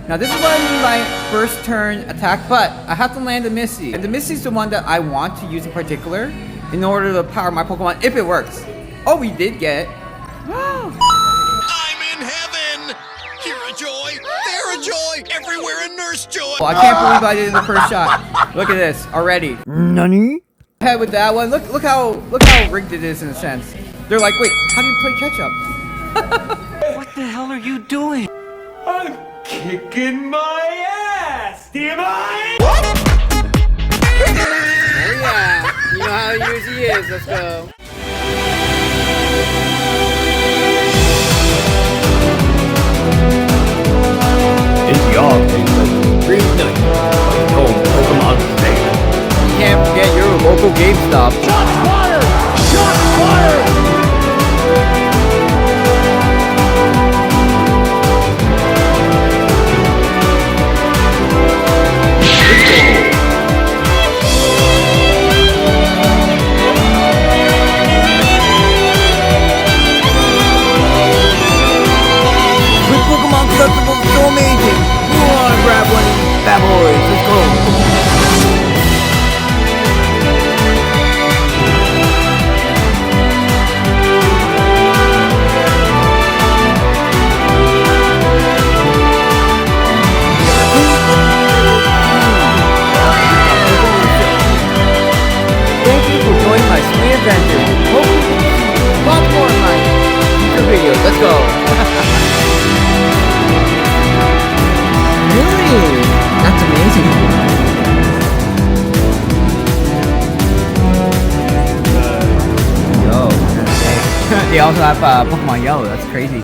Now this is what I mean by first turn attack, but I have to land the Misty. And the Misty is the one that I want to use in particular in order to power my Pokemon if it works. Oh, we did get it. I'm in heaven! Here a joy, there a joy, everywhere a nurse joy! Well, I can't believe I did it in the first shot. Look at this already. Nani? Ahead with that one. Look how rigged it is in a sense. They're like, wait, how do you play catch up? What the hell are you doing? I'm kicking my ass! Am I? Oh yeah, you know how he usually is. Let's go. It's your Green Night. Home Pokemon Station. Can't forget your local GameStop. Shots fired! Shots fired! With Pokemon collectibles so amazing. You wanna grab one of these bad boys? Let's go. Thank you for joining my sweet adventure. Hope you can see lots more in my future videos. Let's go. Really? That's amazing. Yo. They also have Pokemon Yellow. That's crazy.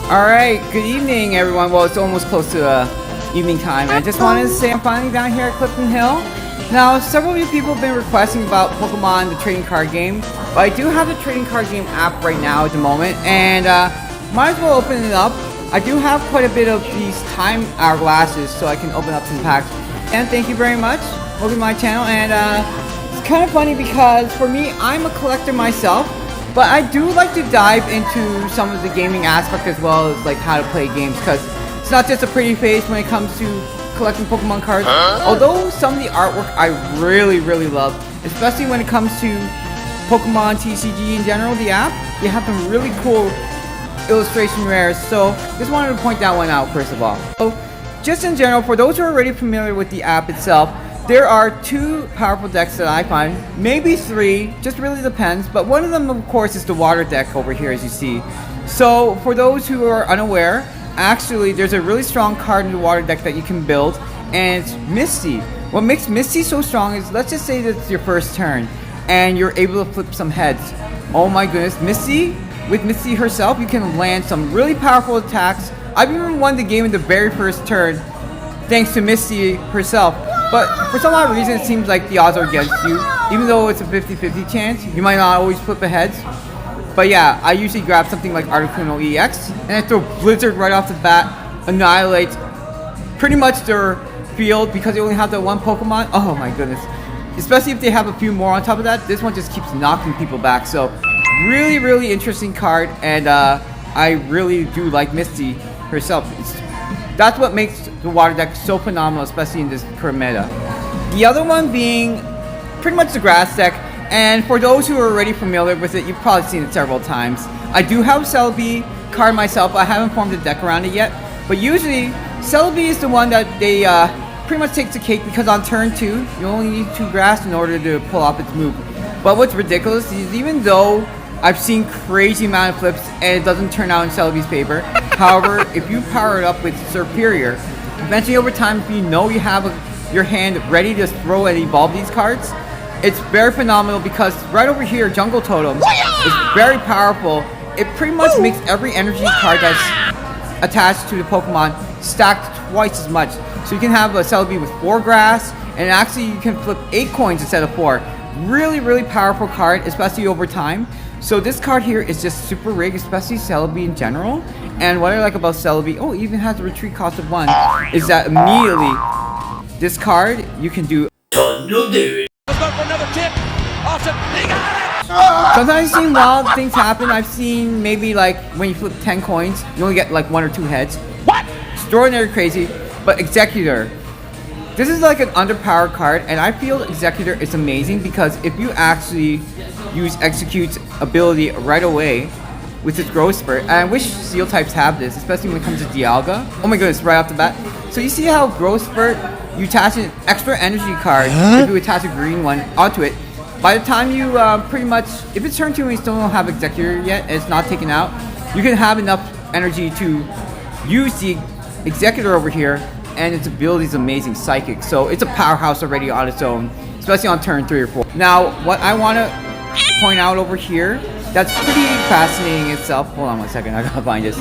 Alright, good evening everyone. Well, it's almost close to evening time. I just wanted to say I'm finally down here at Clifton Hill. Now, several of you people have been requesting about Pokemon, the trading card game. But I do have the trading card game app right now at the moment. And might as well open it up. I do have quite a bit of these time hourglasses so I can open up some packs. And thank you very much. Welcome to my channel. And it's kind of funny because for me, I'm a collector myself. But I do like to dive into some of the gaming aspect as well as like how to play games, because it's not just a pretty face when it comes to collecting Pokemon cards. Although some of the artwork I really love, especially when it comes to Pokemon TCG in general, the app, they have some really cool illustration rares. So just wanted to point that one out first of all. So just in general, for those who are already familiar with the app itself, there are two powerful decks that I find, maybe three, just really depends, but one of them of course is the water deck over here as you see. So for those who are unaware, actually there's a really strong card in the water deck that you can build, and it's Misty. What makes Misty so strong is, let's just say that it's your first turn and you're able to flip some heads. Oh my goodness, Misty, with Misty herself you can land some really powerful attacks. I've even won the game in the very first turn thanks to Misty herself. But for some odd reason, it seems like the odds are against you. Even though it's a 50-50 chance, you might not always flip ahead. But yeah, I usually grab something like Articuno EX, and I throw Blizzard right off the bat, annihilate pretty much their field because they only have that one Pokemon. Oh my goodness. Especially if they have a few more on top of that, this one just keeps knocking people back. So really interesting card, and I really do like Misty herself. That's what makes the water deck so phenomenal, especially in this current meta. The other one being pretty much the grass deck, and for those who are already familiar with it, you've probably seen it several times. I do have Celebi card myself. I haven't formed a deck around it yet, but usually Celebi is the one that they pretty much takes the cake, because on turn 2 you only need 2 grass in order to pull off its move. But what's ridiculous is, even though I've seen crazy amount of flips and it doesn't turn out in Celebi's favor, however, if you power it up with Superior, eventually over time, if you know you have your hand ready to throw and evolve these cards, it's very phenomenal, because right over here, Jungle Totem is very powerful. It pretty much makes every energy card that's attached to the Pokemon stacked twice as much. So you can have a Celebi with 4 grass, and actually you can flip 8 coins instead of 4. Really powerful card, especially over time. So this card here is just super rigged, especially Celebi in general. And what I like about Celebi, oh, it even has a retreat cost of 1, is that immediately this card you can do. Let's go for another tip. Awesome. He got it! Sometimes I've seen wild things happen. I've seen maybe like when you flip 10 coins, you only get like 1 or 2 heads. What? Extraordinary crazy. But Executor. This is like an underpowered card, and I feel Executor is amazing because if you actually use Execute's ability right away with its growth spurt, and I wish Steel types have this, especially when it comes to Dialga. Oh my goodness, right off the bat. So you see how growth spurt, you attach an extra energy card if you attach a green one onto it. By the time you pretty much, if it's turn 2 and you still don't have Executor yet and it's not taken out, you can have enough energy to use the Executor over here, and its ability is amazing, Psychic. So it's a powerhouse already on its own, especially on turn 3 or 4. Now, what I want to point out over here, that's pretty fascinating itself. Hold on one second, I gotta find this.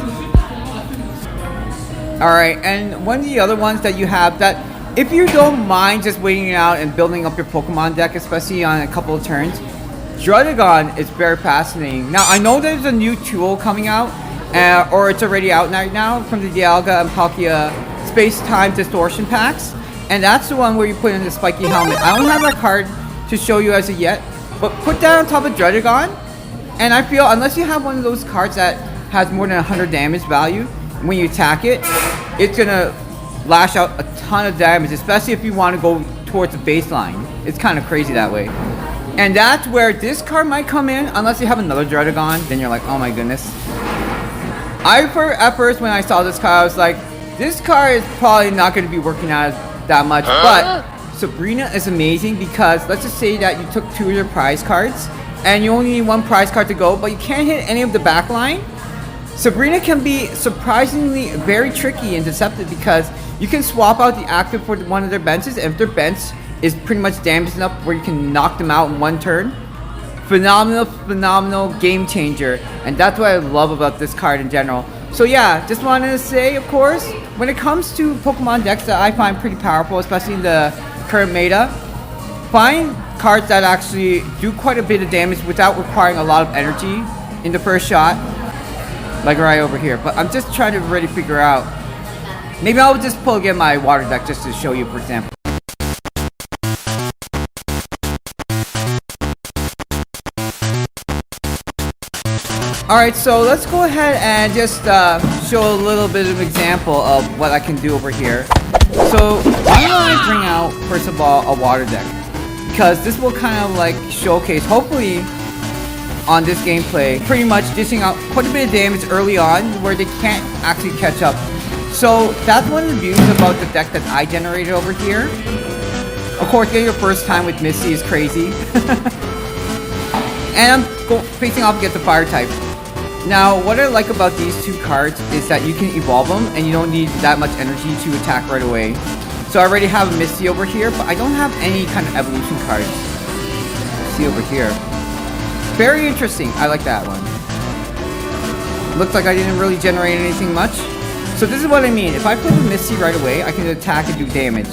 Alright, and one of the other ones that you have that, if you don't mind just waiting it out and building up your Pokemon deck, especially on a couple of turns, Druddigon is very fascinating. Now, I know there's a new tool coming out, or it's already out right now from the Dialga and Palkia Space-Time Distortion packs, and that's the one where you put in the spiky helmet. I don't have that card to show you as of yet, but put that on top of Druddigon, and I feel unless you have one of those cards that has more than 100 damage value, when you attack it, it's gonna lash out a ton of damage, especially if you want to go towards the baseline. It's kind of crazy that way. And that's where this card might come in, unless you have another Druddigon, then you're like, oh my goodness. At first when I saw this card, I was like, this card is probably not going to be working out that much, but Sabrina is amazing because let's just say that you took 2 of your prize cards and you only need 1 prize card to go, but you can't hit any of the back line. Sabrina can be surprisingly very tricky and deceptive because you can swap out the active for one of their benches, and if their bench is pretty much damaged enough where you can knock them out in 1 turn. Phenomenal game changer, and that's what I love about this card in general. So yeah, just wanted to say, of course, when it comes to Pokemon decks that I find pretty powerful, especially in the current meta, find cards that actually do quite a bit of damage without requiring a lot of energy in the first shot, like right over here. But I'm just trying to really figure out, maybe I'll just pull again my water deck just to show you, for example. Alright, so let's go ahead and just show a little bit of an example of what I can do over here. So, why don't I bring out, first of all, a water deck? Because this will kind of like showcase, hopefully, on this gameplay, pretty much dishing out quite a bit of damage early on where they can't actually catch up. So, that's one of the beauties about the deck that I generated over here. Of course, getting your first time with Misty is crazy. And I'm facing off against the fire type. Now, what I like about these 2 cards is that you can evolve them and you don't need that much energy to attack right away. So I already have a Misty over here, but I don't have any kind of evolution cards. See over here. Very interesting. I like that one. Looks like I didn't really generate anything much. So this is what I mean. If I put the Misty right away, I can attack and do damage.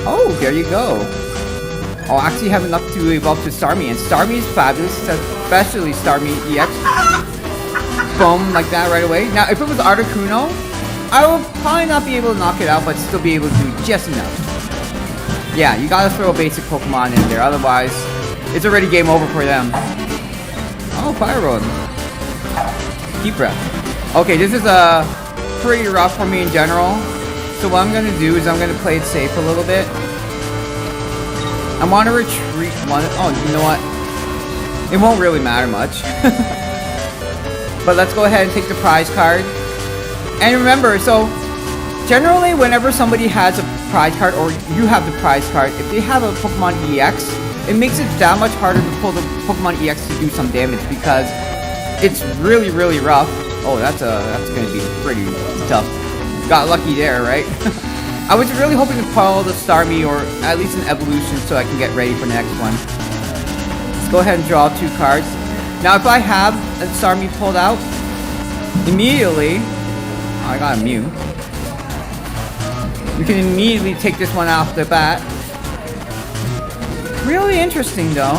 Oh, there you go. I'll actually have enough to evolve to Starmie, and Starmie is fabulous, especially Starmie EX. Boom, like that right away. Now, if it was Articuno, I would probably not be able to knock it out, but still be able to do just enough. Yeah, you gotta throw a basic Pokemon in there, otherwise, it's already game over for them. Oh, Fire Road. Deep breath. Okay, this is pretty rough for me in general. So what I'm gonna do is I'm gonna play it safe a little bit. I want to retreat one. Oh, you know what? It won't really matter much. But let's go ahead and take the prize card. And remember, so generally whenever somebody has a prize card, or you have the prize card, if they have a Pokemon EX, it makes it that much harder to pull the Pokemon EX to do some damage because it's really rough. Oh, that's gonna be pretty tough. Got lucky there, right? I was really hoping to pull the Starmie or at least an evolution so I can get ready for the next one. Let's go ahead and draw 2 cards. Now if I have a Starmie pulled out, immediately, oh, I got a Mew. You can immediately take this one off the bat. Really interesting though.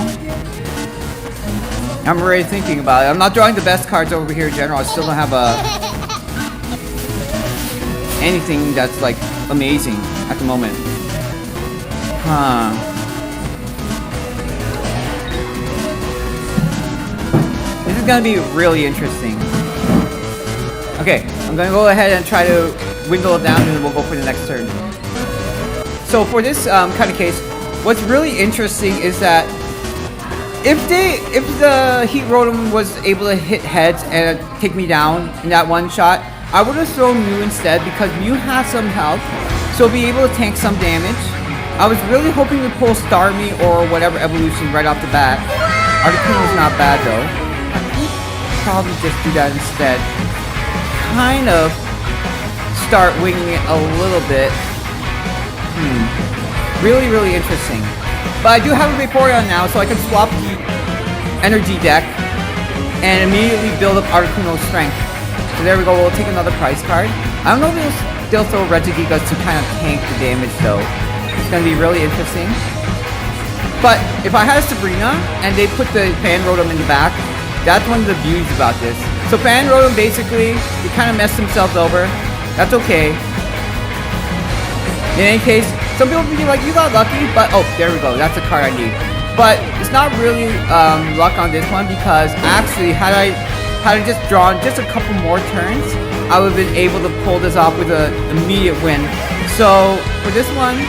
I'm already thinking about it. I'm not drawing the best cards over here in general. I still don't have anything that's like amazing at the moment. is gonna be really interesting. Okay, I'm gonna go ahead and try to wiggle it down, and then we'll go for the next turn. So for this kind of case, what's really interesting is that if the Heat Rotom was able to hit heads and take me down in that one shot, I would have thrown Mew instead because Mew has some health, so be able to tank some damage. I was really hoping to pull Starmie or whatever evolution right off the bat. Articuno's not bad though. I could probably just do that instead. Kind of start winging it a little bit. Really, really interesting. But I do have a Vaporeon now, so I can swap the energy deck and immediately build up Articuno's strength. So there we go, we'll take another prize card. I don't know if they'll throw Regigigas to kind of tank the damage though. It's going to be really interesting. But if I had a Sabrina and they put the Pan Rotom in the back, that's one of the beauties about this. So Pan Rotom basically, they kind of messed themselves over. That's okay. In any case, some people will be like, you got lucky, but oh, there we go, that's the card I need. But it's not really luck on this one because actually, had I just drawn just a couple more turns, I would have been able to pull this off with an immediate win. So for this one,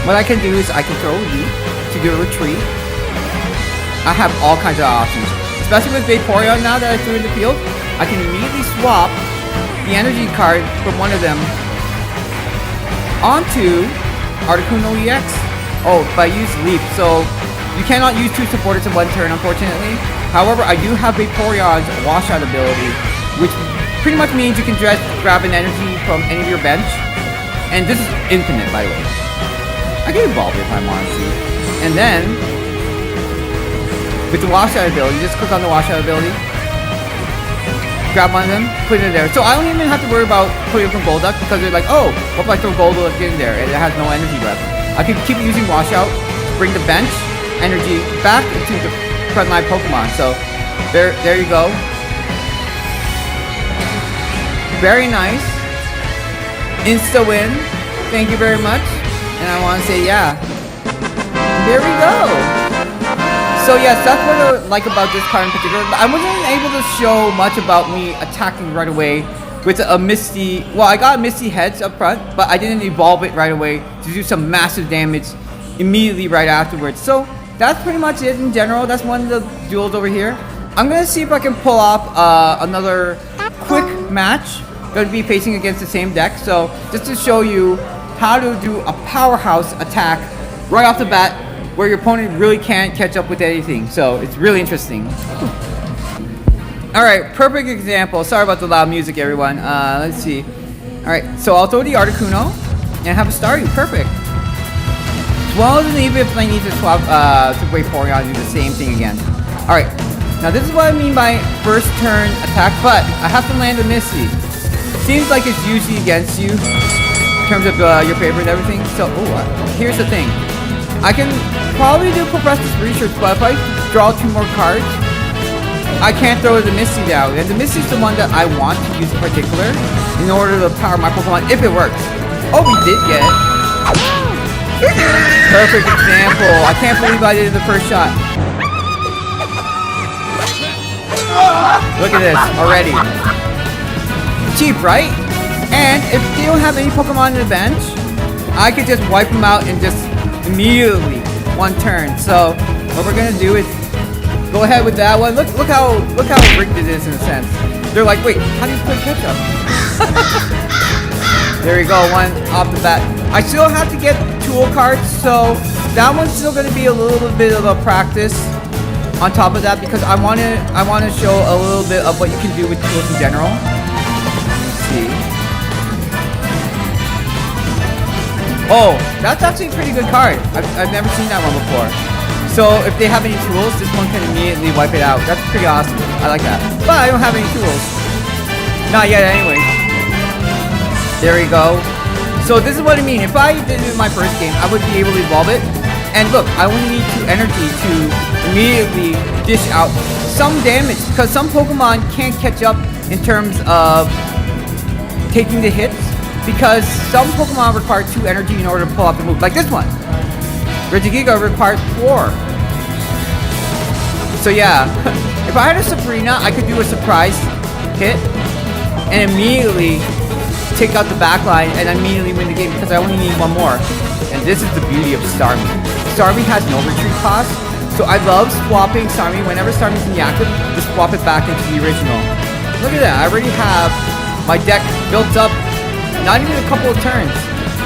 what I can do is I can throw a Leaf to do a retreat. I have all kinds of options, especially with Vaporeon now that I threw in the field. I can immediately swap the energy card from one of them onto Articuno EX. Oh, but I use Leaf, so you cannot use two supporters in one turn, unfortunately. However, I do have Vaporeon's washout ability, which pretty much means you can just grab an energy from any of your bench. And this is infinite, by the way. I can evolve it if I wanted to. And then, with the washout ability, just click on the washout ability, grab one of them, put it in there. So I don't even have to worry about putting it from Golduck because they're like, oh, what if I throw Golduck in there and it has no energy left? I can keep using washout, bring the bench energy back into the frontline Pokemon. So there you go. Very nice. Insta win. Thank you very much. And I want to say, yeah. There we go. So yes, that's what I like about this card in particular. I wasn't able to show much about me attacking right away with a Misty. Well, I got Misty heads up front, but I didn't evolve it right away to do some massive damage immediately right afterwards. So that's pretty much it in general. That's one of the duels over here. I'm gonna see if I can pull off another quick match. Gonna be facing against the same deck. So just to show you how to do a powerhouse attack right off the bat, where your opponent really can't catch up with anything. So it's really interesting. Alright, perfect example. Sorry about the loud music, everyone. Let's see. Alright, so I'll throw the Articuno and have a Staryu. Perfect. Well, even if I need to swap to Vaporeon, do the same thing again. Alright, now this is what I mean by first turn attack, but I have to land a Misty. Seems like it's usually against you in terms of your favorite and everything. So, here's the thing. I can probably do Progressive Research, but if I draw two more cards, I can't throw the Misty down. And the Misty is the one that I want to use in particular in order to power my Pokemon if it works. Oh, we did get it. Perfect example. I can't believe I did it the first shot. Look at this already. Cheap, right? And if they don't have any Pokemon in the bench, I could just wipe them out and just immediately one turn. So what we're gonna do is go ahead with that one. Look how rigged it is in a sense. They're like, wait, how do you play catch up? There you go, one off the bat. I still have to get tool cards, so that one's still gonna be a little bit of a practice on top of that because I wanna show a little bit of what you can do with tools in general. Let's see. Oh, that's actually a pretty good card. I've never seen that one before. So if they have any tools, this one can immediately wipe it out. That's pretty awesome. I like that. But I don't have any tools. Not yet anyway. There we go. So this is what I mean. If I did it in my first game, I would be able to evolve it. And look, I only need 2 energy to immediately dish out some damage. Because some Pokemon can't catch up in terms of taking the hits. Because some Pokemon require 2 energy in order to pull off the move. Like this one. Regigigas requires 4. So yeah, If I had a Sabrina, I could do a surprise hit and immediately take out the back line and immediately win the game because I only need one more. And this is the beauty of Starmie. Starmie has no retreat cost, so I love swapping Starmie. Whenever Starmie's in the active, just swap it back into the original. Look at that, I already have my deck built up, not even a couple of turns.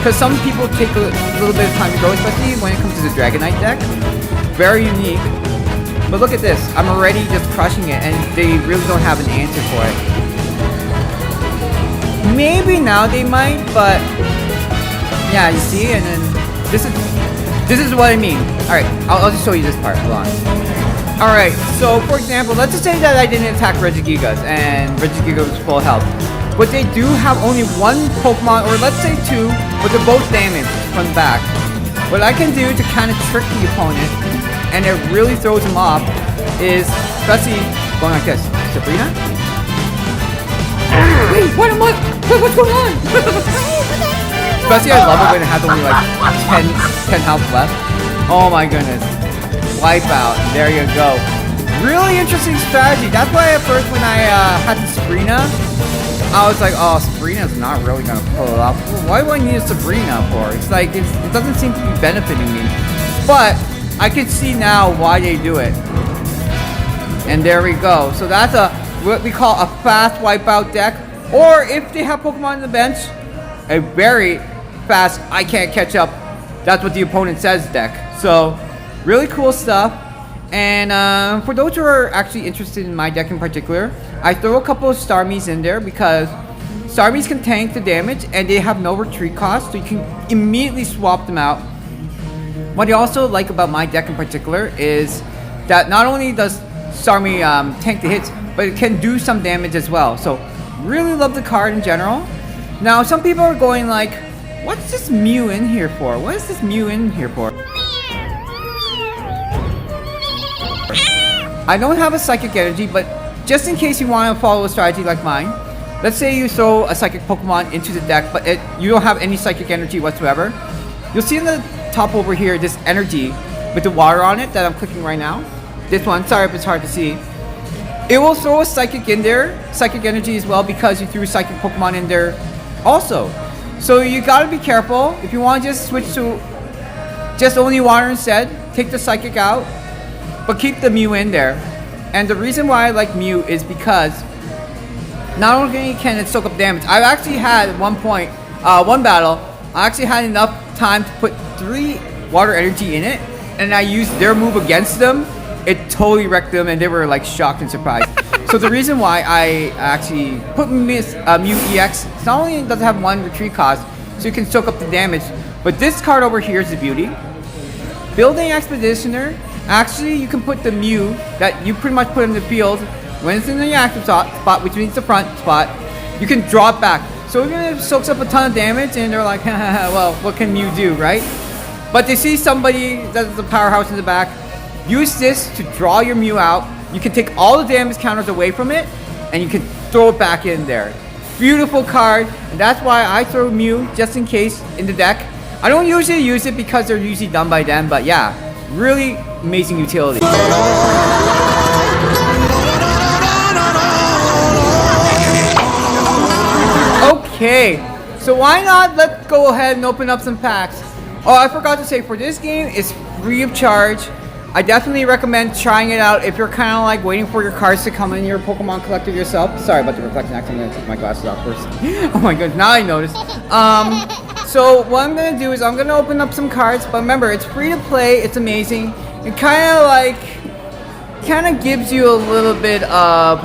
Because some people take a little bit of time to grow, especially when it comes to the Dragonite deck. Very unique. But look at this, I'm already just crushing it and they really don't have an answer for it. Maybe now they might, but yeah, you see, and then this is what I mean. Alright, I'll just show you this part, hold on. Alright, so for example, let's just say that I didn't attack Regigigas and Regigigas was full health. But they do have only one Pokemon, or let's say two, but they're both damaged from the back. What I can do to kind of trick the opponent, and it really throws him off, is especially going like this. Sabrina? Wait, what's going on? Especially I love it when it has only like 10 health left. Oh my goodness. Wipeout. There you go. Really interesting strategy. That's why at first when I had the Sabrina, I was like, oh, Sabrina's not really gonna pull it off. Well, why do I need a Sabrina for? It's like, it doesn't seem to be benefiting me. But I can see now why they do it. And there we go. So that's what we call a fast wipeout deck. Or if they have Pokemon on the bench, a very fast, I can't catch up. That's what the opponent says deck. So really cool stuff. And for those who are actually interested in my deck in particular, I throw a couple of Starmies in there because Starmies can tank the damage and they have no retreat cost, so you can immediately swap them out. What I also like about my deck in particular is that not only does Starmie tank the hits, but it can do some damage as well. So really love the card in general. Now some people are going like, what's this Mew in here for? What is this Mew in here for? I don't have a Psychic Energy, but just in case you want to follow a strategy like mine, let's say you throw a Psychic Pokemon into the deck, but you don't have any Psychic Energy whatsoever. You'll see in the top over here this energy with the water on it that I'm clicking right now. This one, sorry if it's hard to see. It will throw a Psychic in there, Psychic Energy as well, because you threw Psychic Pokemon in there also. So you gotta be careful. If you want to just switch to just only water instead, take the Psychic out, but keep the Mew in there. And the reason why I like Mew is because not only can it soak up damage, I've actually had at one point, one battle, I actually had enough time to put 3 water energy in it, and I used their move against them. It totally wrecked them, and they were like shocked and surprised. So the reason why I actually put Mew EX, not only does it have 1 retreat cost, so you can soak up the damage, but this card over here is the beauty. Building Expeditioner, actually you can put the Mew that you pretty much put in the field, when it's in the active spot, which means the front spot, you can draw it back. So even if it soaks up a ton of damage and they're like, well, what can Mew do, right? But they see somebody that's a powerhouse in the back, use this to draw your Mew out. You can take all the damage counters away from it, and you can throw it back in there. Beautiful card, and that's why I throw Mew just in case in the deck. I don't usually use it because they're usually done by them, but yeah, really amazing utility. Okay, so why not let's go ahead and open up some packs. Oh, I forgot to say, for this game, it's free of charge. I definitely recommend trying it out if you're kind of like waiting for your cards to come in your Pokemon collector yourself. Sorry about the reflection, actually, I'm going to take my glasses off first. Oh my goodness, now I noticed. So what I'm going to do is I'm going to open up some cards, but remember, it's free to play, it's amazing. It kind of gives you a little bit of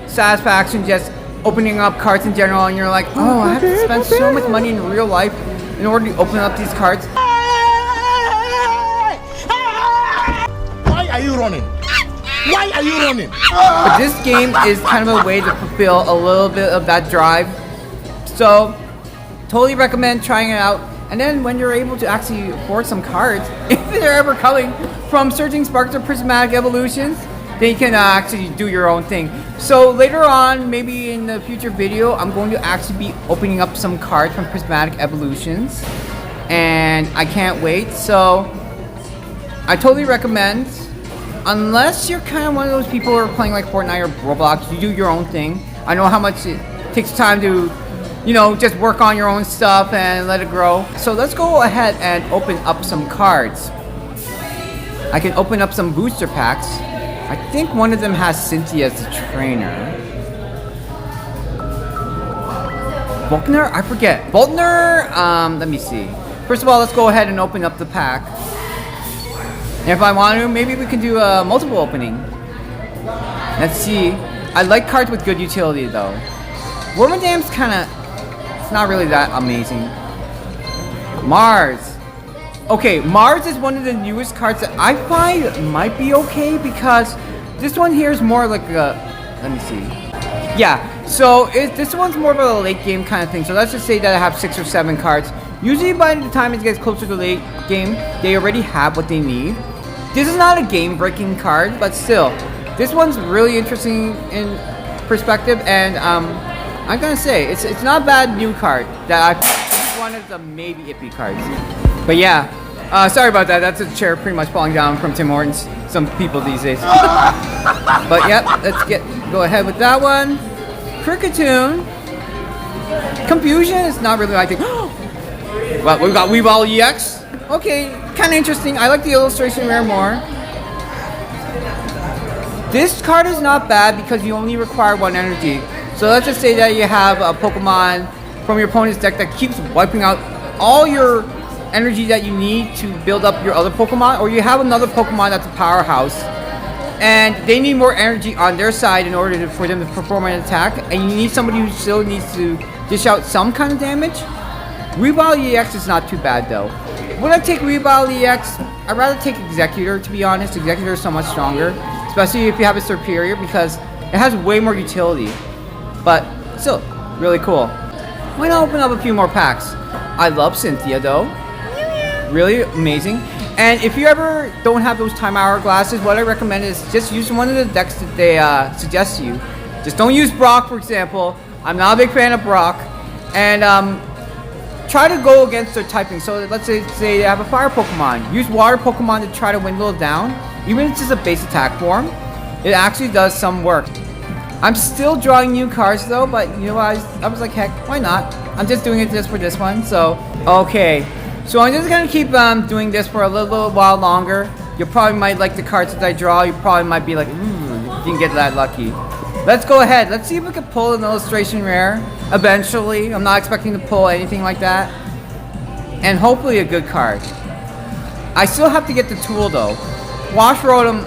satisfaction just opening up cards in general, and you're like, oh, I have to spend so much money in real life in order to open up these cards. Why are you running? Why are you running? But this game is kind of a way to fulfill a little bit of that drive. So, totally recommend trying it out. And then when you're able to actually afford some cards, if they're ever coming from Surging Sparks or Prismatic Evolutions, then you can actually do your own thing. So later on, maybe in the future video, I'm going to actually be opening up some cards from Prismatic Evolutions. And I can't wait. So I totally recommend unless you're kind of one of those people who are playing like Fortnite or Roblox, you do your own thing. I know how much it takes time to, you know, just work on your own stuff and let it grow. So let's go ahead and open up some cards. I can open up some booster packs. I think one of them has Cynthia as the trainer. Volkner? I forget. Volkner? Let me see. First of all, let's go ahead and open up the pack. And if I want to, maybe we can do a multiple opening. Let's see. I like cards with good utility though. Wormadam's kind of, it's not really that amazing. Mars. Okay, Mars is one of the newest cards that I find might be okay because this one here is more like a, let me see. Yeah, so this one's more of a late game kind of thing. So let's just say that I have 6 or 7 cards. Usually by the time it gets closer to the late game, they already have what they need. This is not a game-breaking card, but still, this one's really interesting in perspective, and I'm gonna say it's not a bad new card that I one of the maybe iffy cards. But yeah, sorry about that. That's a chair pretty much falling down from Tim Hortons. Some people these days. But yep, let's go ahead with that one. Cricketoon. Confusion is not really my thing. Well, we got Weeball EX. Okay, kind of interesting. I like the illustration rare more. This card is not bad because you only require 1 energy. So let's just say that you have a Pokemon from your opponent's deck that keeps wiping out all your energy that you need to build up your other Pokemon, or you have another Pokemon that's a powerhouse and they need more energy on their side in order for them to perform an attack, and you need somebody who still needs to dish out some kind of damage. Weeball EX is not too bad though. Would I take Weeball EX? I'd rather take Executor, to be honest. Executor is so much stronger, especially if you have a Superior, because it has way more utility. But still, really cool. I'm gonna open up a few more packs. I love Cynthia though. Really amazing. And if you ever don't have those time hour glasses, what I recommend is just use one of the decks that they suggest to you. Just don't use Brock, for example. I'm not a big fan of Brock. And try to go against their typing. So let's say you have a fire Pokemon. Use water Pokemon to try to windle it down. Even if it's just a base attack form, it actually does some work. I'm still drawing new cards though, but you know what, I was like, heck, why not? I'm just doing it just for this one, so, okay. So I'm just gonna keep doing this for a little while longer. You probably might like the cards that I draw. You probably might be like, you didn't get that lucky. Let's go ahead. Let's see if we can pull an illustration rare eventually. I'm not expecting to pull anything like that. And hopefully a good card. I still have to get the tool though. Wash Rotom,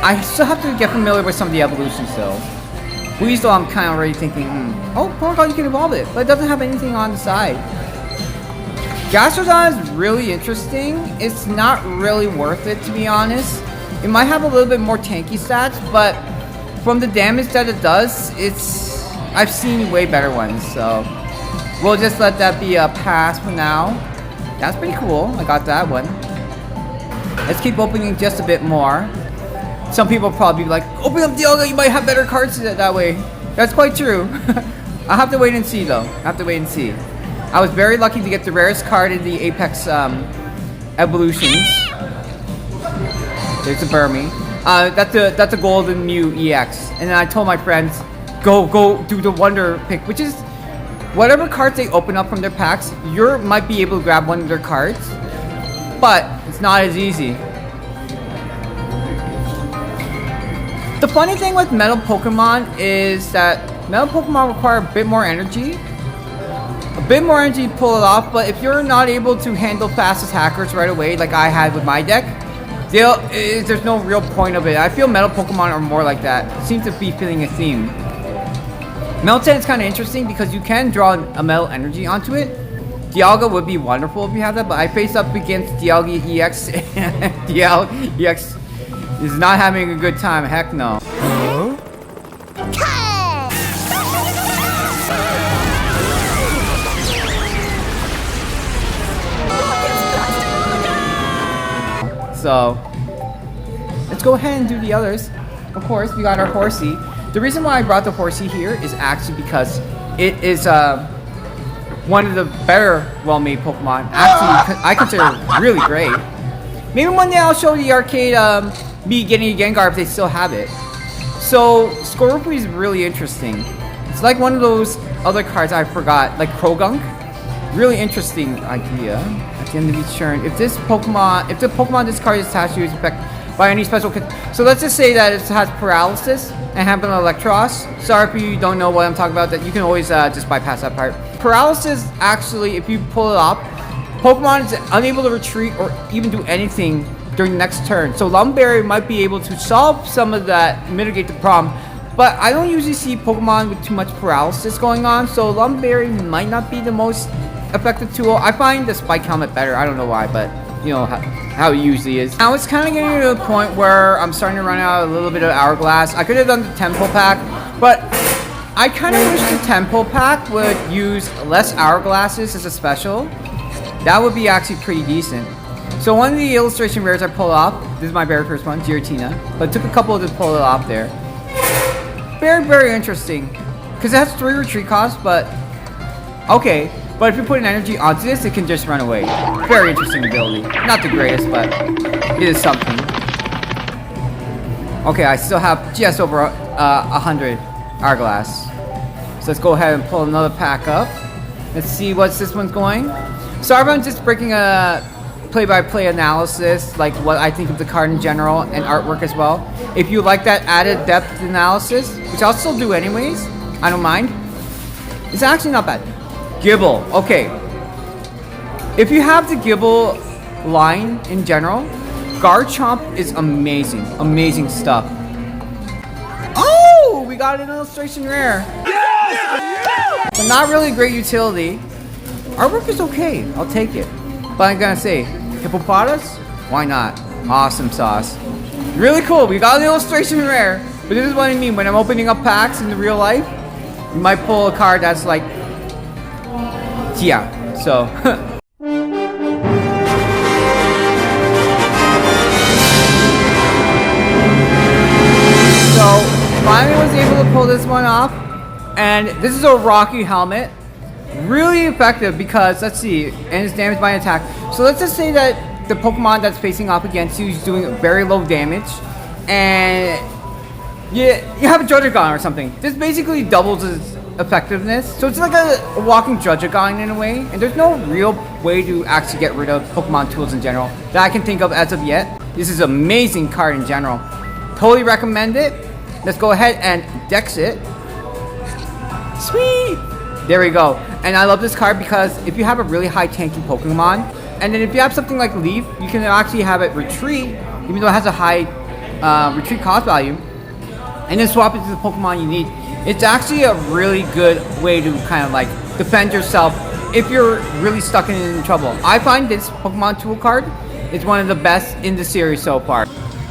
I still have to get familiar with some of the evolutions though. Weasel, I'm kind of already thinking, oh, Porygon, you can evolve it, but it doesn't have anything on the side. Gastrodon is really interesting. It's not really worth it, to be honest. It might have a little bit more tanky stats, but from the damage that it does, I've seen way better ones, so we'll just let that be a pass for now. That's pretty cool. I got that one. Let's keep opening just a bit more. Some people will probably be like, open up Dialga, you might have better cards that way. That's quite true. I'll have to wait and see though. I have to wait and see. I was very lucky to get the rarest card in the Apex evolutions. There's a Burmy. That's a Golden Mew EX. And then I told my friends, go do the Wonder pick, which is whatever cards they open up from their packs, you might be able to grab one of their cards, but it's not as easy. The funny thing with Metal Pokemon is that Metal Pokemon require a bit more energy. A bit more energy to pull it off, but if you're not able to handle fast attackers right away, like I had with my deck, there's no real point of it. I feel Metal Pokemon are more like that. It seems to be fitting a theme. Meltan is kind of interesting because you can draw a Metal Energy onto it. Dialga would be wonderful if you have that, but I face up against Dialga EX, and Dialga EX is not having a good time. Heck no. So let's go ahead and do the others. Of course, we got our Horsey. The reason why I brought the Horsey here is actually because it is one of the better well-made Pokemon. Actually, I consider it really great. Maybe one day I'll show the arcade me getting a Gengar if they still have it. So Skorupi is really interesting. It's like one of those other cards I forgot, like Krogunk. Really interesting idea. At the end of each turn, if the Pokemon this card is attached to is affected by any special. So let's just say that it has paralysis and have an Electros. Sorry if you don't know what I'm talking about. That you can always just bypass that part. Paralysis actually, if you pull it up, Pokemon is unable to retreat or even do anything during the next turn. So Lumberry might be able to solve some of that, mitigate the problem. But I don't usually see Pokemon with too much paralysis going on. So Lumberry might not be the most effective tool. I find the Spike Helmet better. I don't know why, but you know how it usually is. Now it's kind of getting to the point where I'm starting to run out a little bit of Hourglass. I could have done the Temple Pack, but I kind of wish the Temple Pack would use less Hourglasses as a special. That would be actually pretty decent. So one of the illustration rares I pulled off, this is my very first one, Giratina, but it took a couple to pull it off there. Very, very interesting. Because it has 3 retreat costs, but okay. But if you put an energy onto this, it can just run away. Very interesting ability. Not the greatest, but it is something. Okay, I still have just over 100 Hourglass. So let's go ahead and pull another pack up. Let's see what's this one's going. Sorry if I'm just breaking a play-by-play analysis, like what I think of the card in general and artwork as well. If you like that added depth analysis, which I'll still do anyways, I don't mind. It's actually not bad. Gibble. Okay. If you have the Gibble line in general, Garchomp is amazing. Amazing stuff. Oh! We got an illustration rare. Yes! But not really great utility. Artwork is okay. I'll take it. But I'm gonna say, Hippopotamus? Why not? Awesome sauce. Really cool. We got an illustration rare. But this is what I mean. When I'm opening up packs in the real life, you might pull a card that's like, yeah. So. So, finally was able to pull this one off. And this is a Rocky helmet. Really effective because, let's see, and it's damaged by an attack. So let's just say that the Pokemon that's facing off against you is doing very low damage. And you have a Druddigon or something. This basically doubles its effectiveness. So it's like a walking Druddigon in a way. And there's no real way to actually get rid of Pokemon tools in general that I can think of as of yet. This is an amazing card in general. Totally recommend it. Let's go ahead and dex it. Sweet! There we go. And I love this card because if you have a really high tanky Pokemon, and then if you have something like Leaf, you can actually have it retreat, even though it has a high retreat cost value, and then swap it to the Pokemon you need. It's actually a really good way to kind of like defend yourself if you're really stuck in trouble. I find this Pokemon tool card is one of the best in the series so far.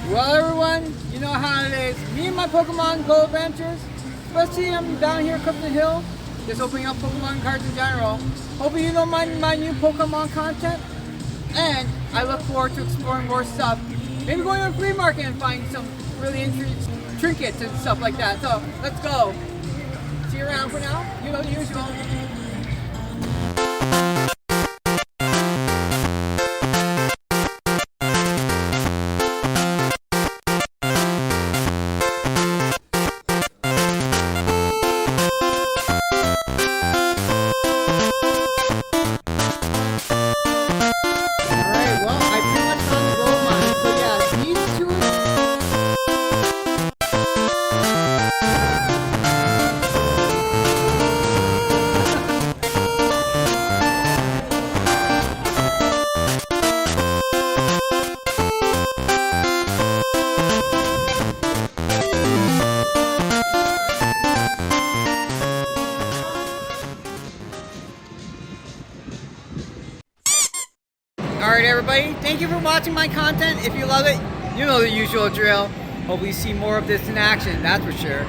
Well, everyone, you know how it is. Me and my Pokemon Go adventures, especially I'm down here at Clifton Hill, just opening up Pokemon cards in general. Hoping you don't mind my new Pokemon content. And I look forward to exploring more stuff. Maybe going to a flea market and finding some really interesting trinkets and stuff like that. So, let's go. See you around for now. You know the usual. Alright everybody, thank you for watching my content. If you love it, you know the usual drill. Hopefully see more of this in action, that's for sure.